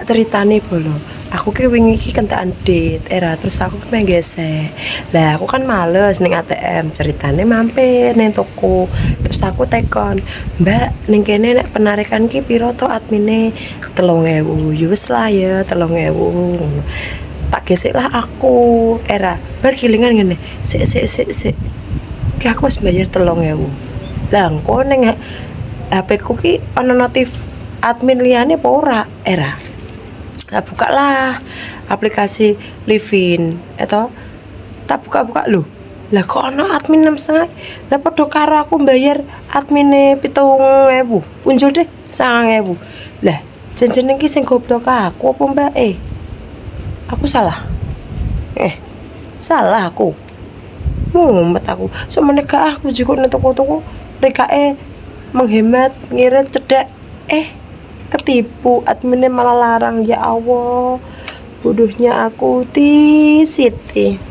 Tak ceritane bolo. Aku ki wingi iki kentekan date era terus aku ki pengen gesek. Lah aku kan males ning ATM, ceritane mampir ning toko. Terus aku tekon, "Mbak, ning kene nek penarikan ki piro to admine?" 3.000. Ya wis lah ya 3.000. Tak gesek lah aku. Era bar gilingan ngene. Sik. Ki aku wis bayar 3.000. Lah engko ning HP ku ki ana notif admin liyane apa ora? Era. Nah, buka lah aplikasi Livin atau tak buka-buka lho. Lah kok ono admin 6,5. Lah padha karo aku bayar admine 7.000. Punjul deh 9.000. Lah jenenge iki sing goblok aku apa Mbak? Aku salah. Salah aku. Mumet aku. Semene gak aku juga nang toko-toko rekae menghemat ngirit cedak ketipu adminnya malah larang. Ya Allah, bodohnya aku ti Siti.